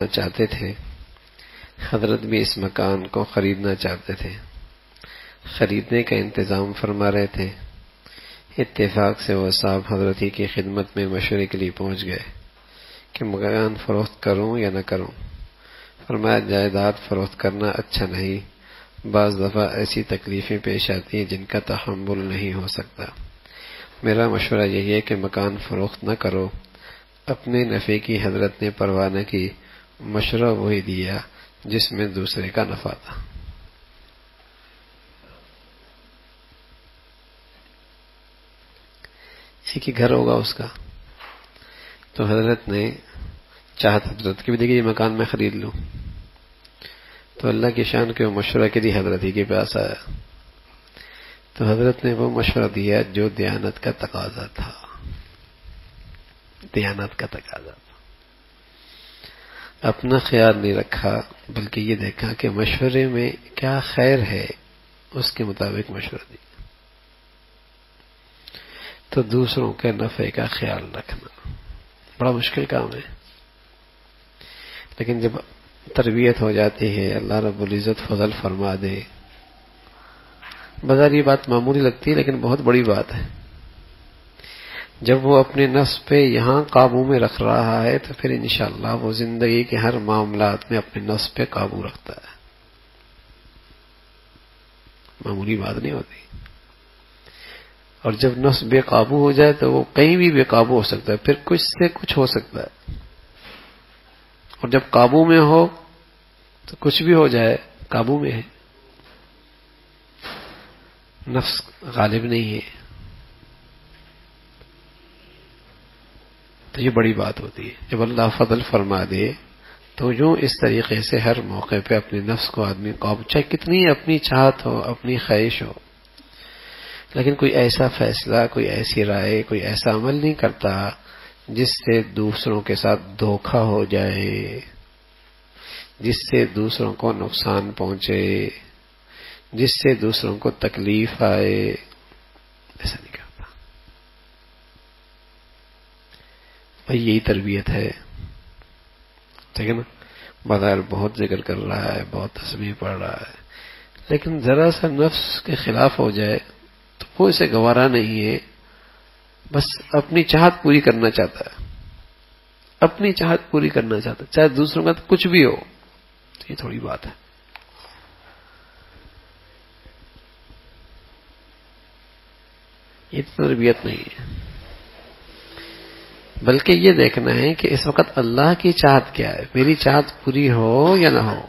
چاہتے تھے، حضرت بھی اس مکان کو خریدنا چاہتے تھے، خریدنے کا انتظام فرما رہے تھے۔ اتفاق سے وہ صاحب حضرت ہی کی خدمت میں مشورے کے لیے پہنچ گئے کہ مکان فروخت کروں یا نہ کروں۔ فرمایا جائیداد فروخت کرنا اچھا نہیں، بعض دفعہ ایسی تکلیفیں پیش آتی ہیں جن کا تحمل نہیں ہو سکتا۔ میرا مشورہ یہی ہے کہ مکان فروخت نہ کرو۔ اپنے نفع کی حضرت نے پرواہ نہ کی، مشورہ وہی دیا جس میں دوسرے کا نفع تھا۔ ایک ہی گھر ہوگا اس کا، تو حضرت نے چاہت حضرت کی بھی دیکھی یہ مکان میں خرید لوں، تو اللہ کی شان کے وہ مشورہ کے لیے حضرت ہی کے پاس آیا، تو حضرت نے وہ مشورہ دیا جو دیانت کا تقاضا تھا، دیانت کا تقاضا تھا۔ اپنا خیال نہیں رکھا، بلکہ یہ دیکھا کہ مشورے میں کیا خیر ہے، اس کے مطابق مشورہ دیا۔ تو دوسروں کے نفع کا خیال رکھنا بڑا مشکل کام ہے، لیکن جب تربیت ہو جاتی ہے، اللہ رب العزت فضل فرما دے، بظاہر یہ بات معمولی لگتی ہے لیکن بہت بڑی بات ہے۔ جب وہ اپنے نفس پہ یہاں قابو میں رکھ رہا ہے تو پھر انشاءاللہ وہ زندگی کے ہر معاملات میں اپنے نفس پہ قابو رکھتا ہے۔ معمولی بات نہیں ہوتی، اور جب نفس بے قابو ہو جائے تو وہ کہیں بھی بے قابو ہو سکتا ہے، پھر کچھ سے کچھ ہو سکتا ہے، اور جب قابو میں ہو تو کچھ بھی ہو جائے قابو میں ہے، نفس غالب نہیں ہے۔ تو یہ بڑی بات ہوتی ہے جب اللہ فضل فرما دے، تو جو اس طریقے سے ہر موقع پہ اپنے نفس کو آدمی قابو، چاہے کتنی اپنی چاہت ہو، اپنی خواہش ہو، لیکن کوئی ایسا فیصلہ، کوئی ایسی رائے، کوئی ایسا عمل نہیں کرتا جس سے دوسروں کے ساتھ دھوکہ ہو جائے، جس سے دوسروں کو نقصان پہنچے، جس سے دوسروں کو تکلیف آئے، ایسا نہیں کرتا۔ بھائی یہی تربیت ہے، ٹھیک ہے نا؟ بظاہر بہت ذکر کر رہا ہے، بہت تسبیح پڑھ رہا ہے، لیکن ذرا سا نفس کے خلاف ہو جائے تو وہ اسے گوارا نہیں ہے، بس اپنی چاہت پوری کرنا چاہتا ہے، اپنی چاہت پوری کرنا چاہتا ہے، چاہے دوسروں کا کچھ بھی ہو، تو یہ تھوڑی بات ہے۔ یہ تربیت نہیں ہے، بلکہ یہ دیکھنا ہے کہ اس وقت اللہ کی چاہت کیا ہے، میری چاہت پوری ہو یا نہ ہو،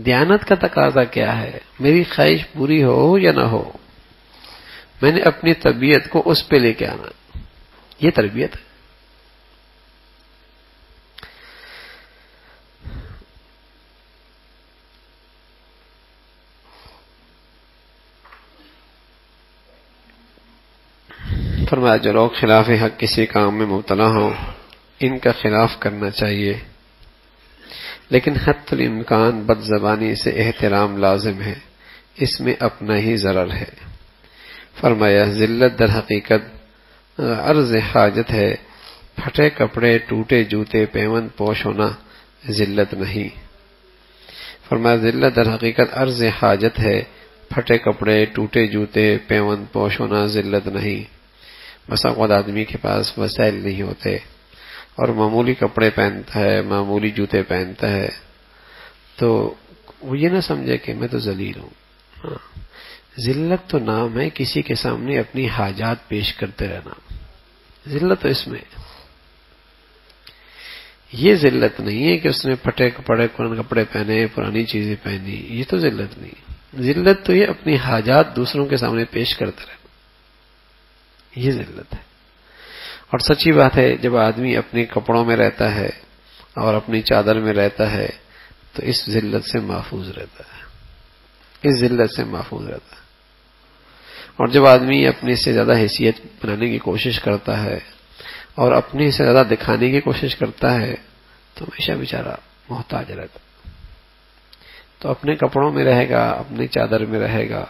دیانت کا تقاضا کیا ہے، میری خواہش پوری ہو یا نہ ہو، میں نے اپنی طبیعت کو اس پہ لے کے آنا، یہ تربیت ہے۔ فرمایا جو لوگ خلاف حق کسی کام میں مبتلا ہوں ان کا خلاف کرنا چاہیے، لیکن حتی الامکان بد زبانی سے احترام لازم ہے، اس میں اپنا ہی ضرر ہے۔ فرمایا ذلت در حقیقت عرض حاجت ہے، پھٹے کپڑے، ٹوٹے جوتے، پیوند پوش ہونا ذلت نہیں۔ فرمایا ذلت در حقیقت عرض حاجت ہے، پھٹے کپڑے، ٹوٹے جوتے، پیوند پوش ہونا ذلت نہیں۔ بس اوقات آدمی کے پاس وسائل نہیں ہوتے اور معمولی کپڑے پہنتا ہے، معمولی جوتے پہنتا ہے، تو وہ یہ نہ سمجھے کہ میں تو ذلیل ہوں۔ ذلت تو نام ہے کسی کے سامنے اپنی حاجات پیش کرتے رہنا، ذلت تو اس میں، یہ ذلت نہیں ہے کہ اس نے پھٹے کپڑے پہنے، پرانی چیزیں پہنی، یہ تو ذلت نہیں۔ ذلت تو یہ اپنی حاجات دوسروں کے سامنے پیش کرتے رہنا، یہ ذلت ہے۔ اور سچی بات ہے جب آدمی اپنے کپڑوں میں رہتا ہے اور اپنی چادر میں رہتا ہے تو اس ذلت سے محفوظ رہتا ہے، اس ذلت سے محفوظ رہتا ہے۔ اور جب آدمی اپنے سے زیادہ حیثیت بنانے کی کوشش کرتا ہے اور اپنے سے زیادہ دکھانے کی کوشش کرتا ہے تو ہمیشہ بیچارہ محتاج رہتا ہے۔ تو اپنے کپڑوں میں رہے گا، اپنی چادر میں رہے گا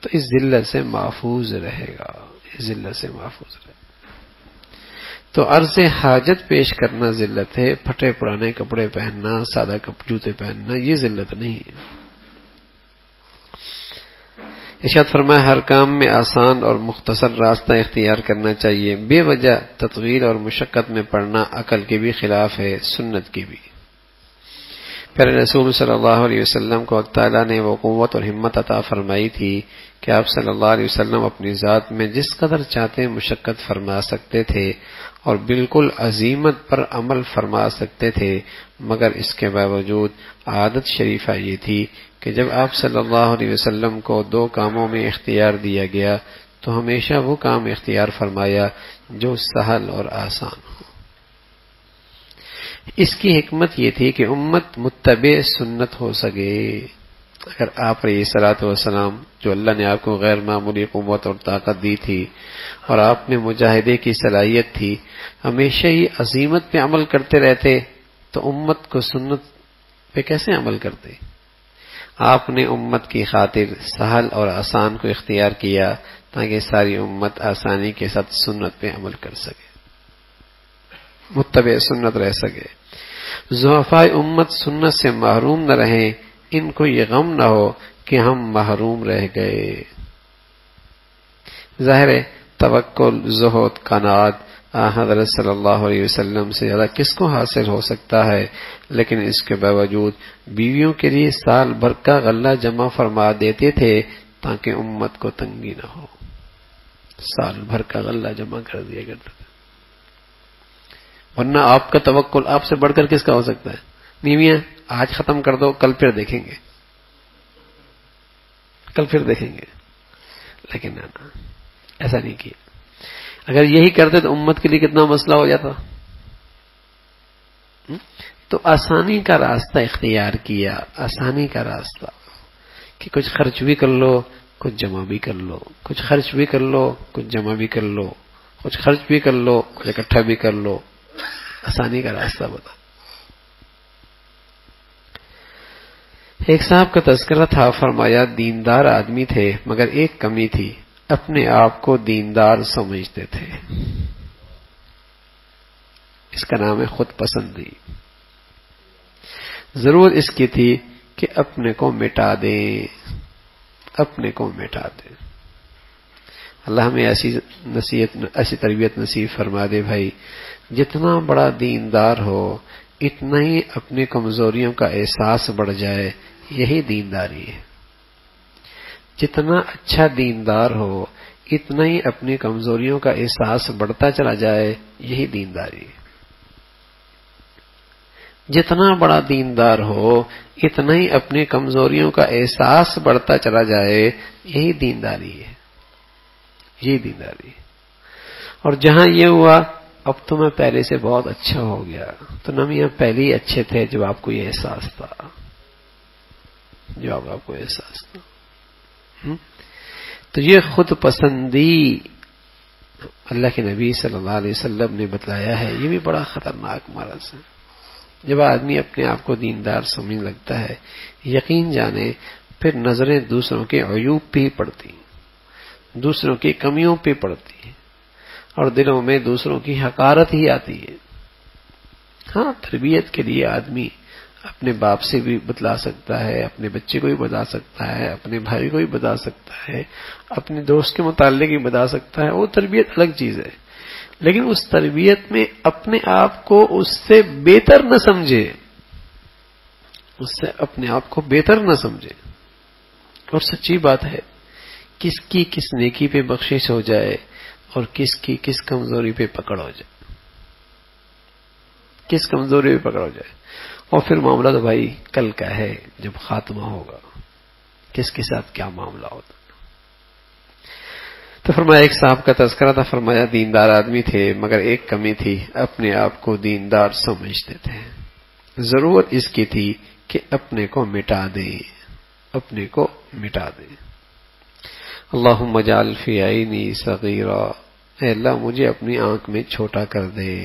تو اس ذلت سے محفوظ رہے گا، اس ذلت سے محفوظ رہے گا۔ تو عرض حاجت پیش کرنا ذلت ہے، پھٹے پرانے کپڑے پہننا، سادہ جوتے پہننا یہ ذلت نہیں ہے۔ ارشاد فرمایا ہر کام میں آسان اور مختصر راستہ اختیار کرنا چاہیے، بے وجہ تطویل اور مشقت میں پڑنا عقل کے بھی خلاف ہے، سنت کی بھی۔ پیارے رسول صلی اللہ علیہ وسلم کو اللہ تعالیٰ نے وہ قوت اور ہمت عطا فرمائی تھی کہ آپ صلی اللہ علیہ وسلم اپنی ذات میں جس قدر چاہتے مشقت فرما سکتے تھے اور بالکل عزیمت پر عمل فرما سکتے تھے، مگر اس کے باوجود عادت شریفہ یہ تھی کہ جب آپ صلی اللہ علیہ وسلم کو دو کاموں میں اختیار دیا گیا تو ہمیشہ وہ کام اختیار فرمایا جو سہل اور آسان ہو۔ اس کی حکمت یہ تھی کہ امت متبع سنت ہو سکے۔ اگر آپ علیہ الصلوۃ والسلام جو اللہ نے آپ کو غیر معمولی قوت اور طاقت دی تھی اور آپ میں مجاہدے کی صلاحیت تھی، ہمیشہ ہی عزیمت پہ عمل کرتے رہتے تو امت کو سنت پہ کیسے عمل کرتے؟ آپ نے امت کی خاطر سہل اور آسان کو اختیار کیا تاکہ ساری امت آسانی کے ساتھ سنت پہ عمل کر سکے، متبع سنت رہ سکے۔ ضعفاء امت سنت سے محروم نہ رہیں، ان کو یہ غم نہ ہو کہ ہم محروم رہ گئے۔ ظاہر ہے توکل، زہد، قناعت حضرت صلی اللہ علیہ وسلم سے زیادہ کس کو حاصل ہو سکتا ہے، لیکن اس کے باوجود بیویوں کے لیے سال بھر کا غلہ جمع فرما دیتے تھے تاکہ امت کو تنگی نہ ہو۔ سال بھر کا غلہ جمع کر دیا کرتے تھے، ورنہ آپ کا توکل آپ سے بڑھ کر کس کا ہو سکتا ہے؟ بیویاں آج ختم کر دو، کل پھر دیکھیں گے، کل پھر دیکھیں گے، لیکن نا ایسا نہیں کیا۔ اگر یہی کرتے تو امت کے لیے کتنا مسئلہ ہو جاتا۔ تو آسانی کا راستہ اختیار کیا، آسانی کا راستہ کہ کچھ خرچ بھی کر لو، کچھ جمع بھی کر لو، کچھ خرچ بھی کر لو، کچھ جمع بھی کر لو، کچھ خرچ بھی کر لو، کچھ اکٹھا بھی کر لو۔ آسانی کا راستہ بتا۔ ایک صاحب کا تذکرہ تھا، فرمایا دیندار آدمی تھے مگر ایک کمی تھی، اپنے آپ کو دیندار سمجھتے تھے۔ اس کا نام ہے خود پسندی۔ ضرورت اس کی تھی کہ اپنے کو مٹا دیں، اپنے کو مٹا دیں۔ اللہ ہمیں ایسی تربیت نصیب فرما دے بھائی، جتنا بڑا دیندار ہو اتنا ہی اپنی کمزوریوں کا احساس بڑھ جائے، یہی دینداری ہے۔ جتنا اچھا دیندار ہو اتنا ہی اپنی کمزوریوں کا احساس بڑھتا چلا جائے، یہی دینداری ہے۔ جتنا بڑا دیندار ہو اتنا ہی اپنی کمزوریوں کا احساس بڑھتا چلا جائے، یہی دینداری ہے، یہی دینداری ہے۔ اور جہاں یہ ہوا اب تو میں پہلے سے بہت اچھا ہو گیا، تو نمیاں پہلے ہی اچھے تھے جب آپ کو یہ احساس تھا، جو آپ کو احساس تھا۔ تو یہ خود پسندی اللہ کے نبی صلی اللہ علیہ وسلم نے بتلایا ہے، یہ بھی بڑا خطرناک مرض ہے۔ جب آدمی اپنے آپ کو دیندار سمجھنے لگتا ہے، یقین جانے پھر نظریں دوسروں کے عیوب پہ پڑتی، دوسروں کی کمیوں پہ پڑتی ہے، اور دلوں میں دوسروں کی حقارت ہی آتی ہے۔ ہاں، تربیت کے لیے آدمی اپنے باپ سے بھی بتلا سکتا ہے، اپنے بچے کو بھی بتا سکتا ہے، اپنے بھائی کو بھی بتا سکتا ہے، اپنے دوست کے متعلق بھی بتا سکتا ہے، وہ تربیت الگ چیز ہے۔ لیکن اس تربیت میں اپنے آپ کو اس سے بہتر نہ سمجھے، اس سے اپنے آپ کو بہتر نہ سمجھے۔ اور سچی بات ہے، کس کی کس نیکی پہ بخشش ہو جائے اور کس کی کس کمزوری پہ پکڑ ہو جائے، کس کمزوری پہ پکڑ ہو جائے، اور پھر معاملہ تو بھائی کل کا ہے جب خاتمہ ہوگا، کس کے ساتھ کیا معاملہ ہوتا۔ تو فرمایا ایک صاحب کا تذکرہ تھا، فرمایا دیندار آدمی تھے مگر ایک کمی تھی، اپنے آپ کو دیندار سمجھتے تھے۔ ضرورت اس کی تھی کہ اپنے کو مٹا دیں، اپنے کو مٹا دیں۔ اللہم اجعل فی عینی صغیرا، اے اللہ مجھے اپنی آنکھ میں چھوٹا کر دے۔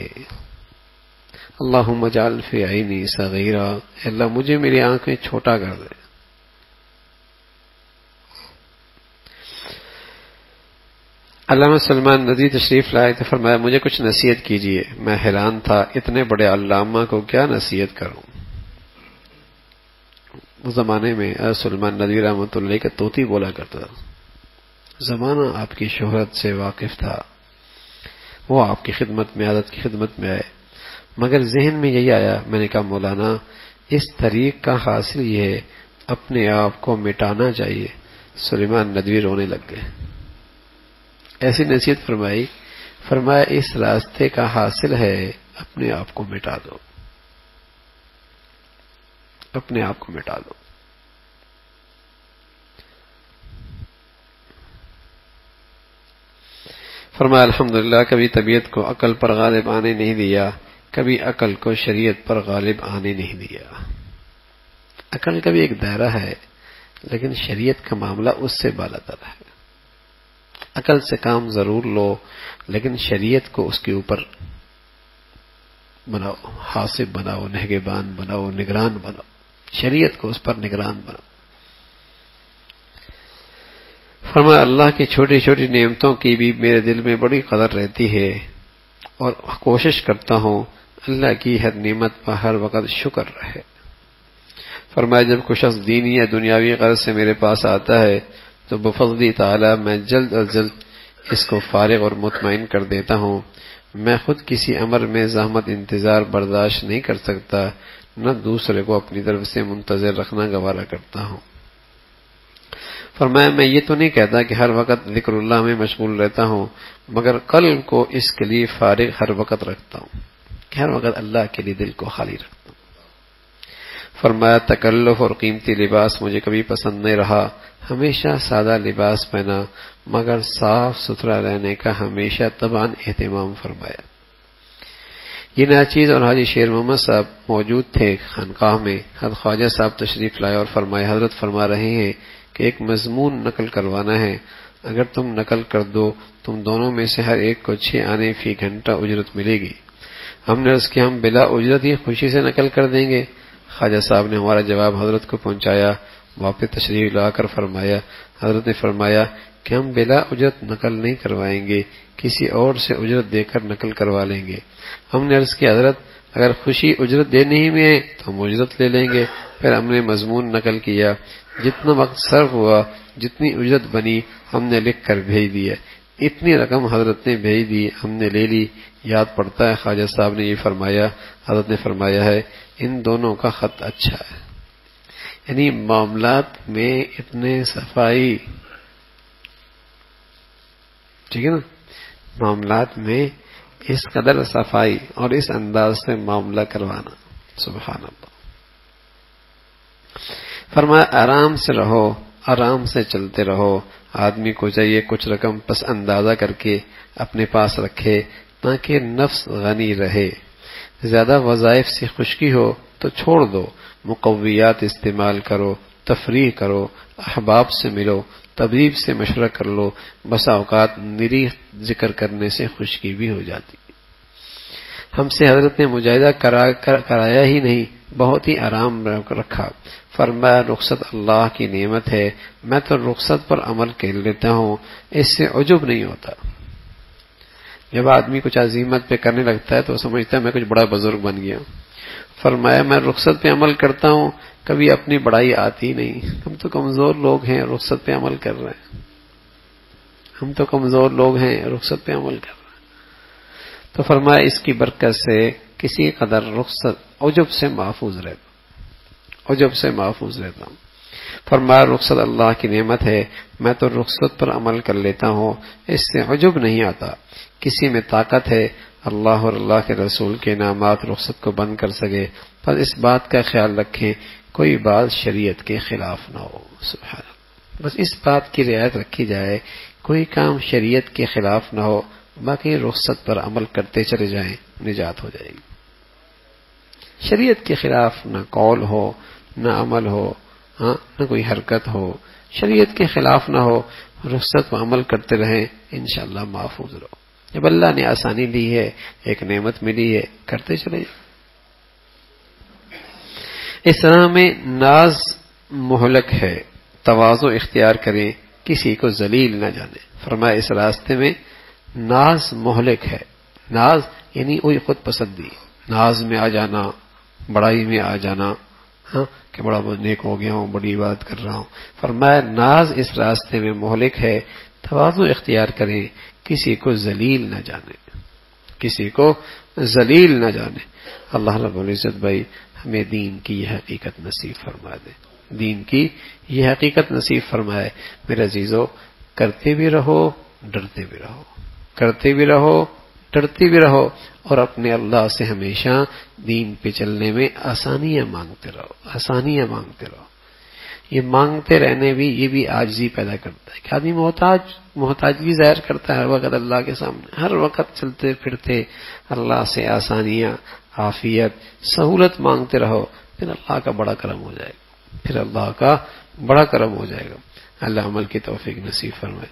اللہم اجعل فی عینی صغیرا، اے اللہ مجھے میری آنکھ میں چھوٹا کر دے۔ علامہ سلمان ندوی تشریف لائے تو فرمایا مجھے کچھ نصیحت کیجیے. میں حیران تھا اتنے بڑے علامہ کو کیا نصیحت کروں. اس زمانے میں سلمان ندوی رحمۃ اللہ کا طوطی بولا کرتا تھا. زمانہ آپ کی شہرت سے واقف تھا، وہ آپ کی خدمت میں، عادت کی خدمت میں آئے، مگر ذہن میں یہی آیا، میں نے کہا مولانا اس طریق کا حاصل یہ ہے اپنے آپ کو مٹانا چاہیے. سلیمان ندوی رونے لگ گئے. ایسی نصیحت فرمائی، فرمایا اس راستے کا حاصل ہے اپنے آپ کو مٹا دو، اپنے آپ کو مٹا دو. فرمایا الحمدللہ کبھی طبیعت کو عقل پر غالب آنے نہیں دیا، کبھی عقل کو شریعت پر غالب آنے نہیں دیا. عقل کا بھی ایک دائرہ ہے لیکن شریعت کا معاملہ اس سے بالا تر ہے. عقل سے کام ضرور لو لیکن شریعت کو اس کے اوپر بناؤ، حاسب بناؤ، نگہبان بناؤ، نگران بناؤ، شریعت کو اس پر نگران بناؤ. فرمایا اللہ کی چھوٹی چھوٹی نعمتوں کی بھی میرے دل میں بڑی قدر رہتی ہے اور کوشش کرتا ہوں اللہ کی ہر نعمت پر ہر وقت شکر رہے. فرمایا جب کوئی شخص دینی یا دنیاوی غرض سے میرے پاس آتا ہے تو بفضل تعالی میں جلد از جلد اس کو فارغ اور مطمئن کر دیتا ہوں. میں خود کسی امر میں زحمت انتظار برداشت نہیں کر سکتا، نہ دوسرے کو اپنی طرف سے منتظر رکھنا گوارا کرتا ہوں. فرمایا میں یہ تو نہیں کہتا کہ ہر وقت ذکر اللہ میں مشغول رہتا ہوں، مگر قلب کو اس کے لیے فارغ ہر وقت رکھتا ہوں کہ ہر وقت اللہ کے لیے دل کو خالی رکھتا ہوں. فرمایا تکلف اور قیمتی لباس مجھے کبھی پسند نہیں رہا، ہمیشہ سادہ لباس پہنا مگر صاف ستھرا رہنے کا ہمیشہ طبعاً اہتمام فرمایا. یہ ناچیز اور حاجی شیر محمد صاحب موجود تھے خانقاہ میں. حضرت خواجہ صاحب تشریف لائے اور فرمائے حضرت فرما رہے ہیں کہ ایک مضمون نقل کروانا ہے، اگر تم نقل کر دو تم دونوں میں سے ہر ایک کو 6 آنے فی گھنٹہ اجرت ملے گی. ہم نے عرض کیا ہم بلا اجرت ہی خوشی سے نقل کر دیں گے. خواجہ صاحب نے ہمارا جواب حضرت کو پہنچایا. واپس تشریف لا کر فرمایا، حضرت نے فرمایا کہ ہم بلا اجرت نقل نہیں کروائیں گے، کسی اور سے اجرت دے کر نقل کروا لیں گے. ہم نے عرض کیا حضرت اگر خوشی اجرت دینے ہی میں ہے تو ہم اجرت لے لیں گے. پھر ہم نے مضمون نقل کیا، جتنا وقت صرف ہوا، جتنی اجرت بنی ہم نے لکھ کر بھیج دیا. اتنی رقم حضرت نے بھیج دی، ہم نے لے لی. یاد پڑتا ہے خواجہ صاحب نے یہ فرمایا، حضرت نے فرمایا ہے ان دونوں کا خط اچھا ہے. یعنی معاملات میں اتنے صفائی، ٹھیک ہے نا، معاملات میں اس قدر صفائی اور اس انداز سے معاملہ کروانا، سبحان اللہ. فرمایا آرام سے رہو، آرام سے چلتے رہو. آدمی کو چاہیے کچھ رقم پس اندازہ کر کے اپنے پاس رکھے تاکہ نفس غنی رہے. زیادہ وظائف سے خشکی ہو تو چھوڑ دو، مقویات استعمال کرو، تفریح کرو، احباب سے ملو، طبیب سے مشورہ کر لو. بسا اوقات نری ذکر کرنے سے خشکی بھی ہو جاتی. ہم سے حضرت نے مجاہدہ کرایا ہی نہیں، بہت ہی آرام رکھا. فرمایا رخصت اللہ کی نعمت ہے، میں تو رخصت پر عمل کر لیتا ہوں، اس سے عجب نہیں ہوتا. جب آدمی کچھ عزیمت پہ کرنے لگتا ہے تو سمجھتا ہے میں کچھ بڑا بزرگ بن گیا. فرمایا میں رخصت پہ عمل کرتا ہوں، کبھی اپنی بڑائی آتی نہیں. ہم تو کمزور لوگ ہیں رخصت پہ عمل کر رہے ہیں، ہم تو کمزور لوگ ہیں رخصت پہ عمل کر رہے ہیں. تو فرمایا اس کی برکت سے کسی قدر رخصت عجب سے محفوظ رہتا، عجب سے محفوظ رہتا ہوں. فرمایا رخصت اللہ کی نعمت ہے، میں تو رخصت پر عمل کر لیتا ہوں، اس سے عجب نہیں آتا. کسی میں طاقت ہے اللہ اور اللہ کے رسول کے انعامات رخصت کو بند کر سکے، پر اس بات کا خیال رکھیں کوئی بات شریعت کے خلاف نہ ہو. سبحان اللہ، بس اس بات کی رعایت رکھی جائے کوئی کام شریعت کے خلاف نہ ہو، باقی رخصت پر عمل کرتے چلے جائیں، نجات ہو جائے گی. شریعت کے خلاف نہ قول ہو نہ عمل ہو، نہ کوئی حرکت ہو، شریعت کے خلاف نہ ہو، رخصت پر عمل کرتے رہیں، انشاءاللہ محفوظ رہو. جب اللہ نے آسانی دی ہے، ایک نعمت ملی ہے، کرتے چلے جائیں. اس طرح میں ناز مہلک ہے، تواضع اختیار کریں، کسی کو ذلیل نہ جانے. فرمایا اس راستے میں ناز مہلک ہے. ناز یعنی وہی خود پسندی، ناز میں آ جانا، بڑائی میں آ جانا، ہاں کہ بڑا نیک ہو گیا ہوں، بڑی بات کر رہا ہوں. فرمایا ناز اس راستے میں مہلک ہے. تواضع اختیار کریں، کسی کو ذلیل نہ جانے، کسی کو ذلیل نہ جانے. اللہ رب العزت بھائی ہمیں دین کی یہ حقیقت نصیب فرما دے، دین کی یہ حقیقت نصیب فرمائے. میرے عزیزو، کرتے بھی رہو، ڈرتے بھی رہو، کرتے بھی رہو، ڈرتے بھی رہو، اور اپنے اللہ سے ہمیشہ دین پہ چلنے میں آسانیاں مانگتے رہو، آسانیاں مانگتے رہو. یہ مانگتے رہنے بھی، یہ بھی عاجزی پیدا کرتا ہے کہ آدمی محتاجگی ظاہر کرتا ہے ہر وقت اللہ کے سامنے، ہر وقت چلتے پھرتے اللہ سے آسانیاں، عافیت، سہولت مانگتے رہو. پھر اللہ کا بڑا کرم ہو جائے گا، پھر اللہ کا بڑا کرم ہو جائے گا. اللہ عمل کی توفیق نصیب فرمائے.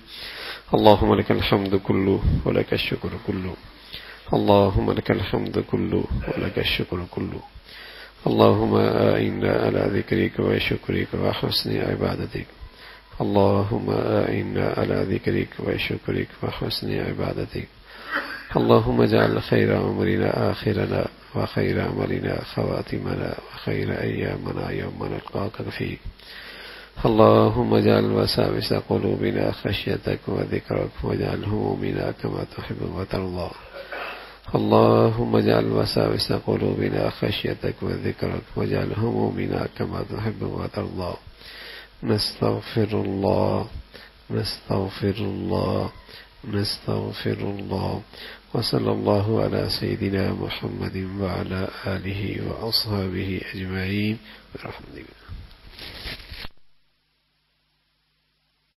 اللہم لک الحمد کلو ولک الشکر کلو، اللہم لک الحمد کلو ولک الشکر کلو. اللہم اعنا علی ذکرک و شکرک و حسن عبادتک. اللہم اعنا علی ذکرک و شکرک و حسن عبادتک. اللہم اجعل خیر عمرنا آخرنا وخیر عملنا خواتمنا وخیر ایامنا یوم نلقاک فیک. اللہم اجعل وساوس قلوبنا خشیتک وذکرک واجعل همومنا کما تحب وترضى. اللہم اجعل وساوس قلوبنا خشیتک وذکرک واجعل همومنا کما تحب وترضى. نستغفر اللہ، نستغفر اللہ، نستغفر اللہ. وصلی اللہ علی سیدنا محمد وعلی آلہ واصحابہ اجمعین برحمتک.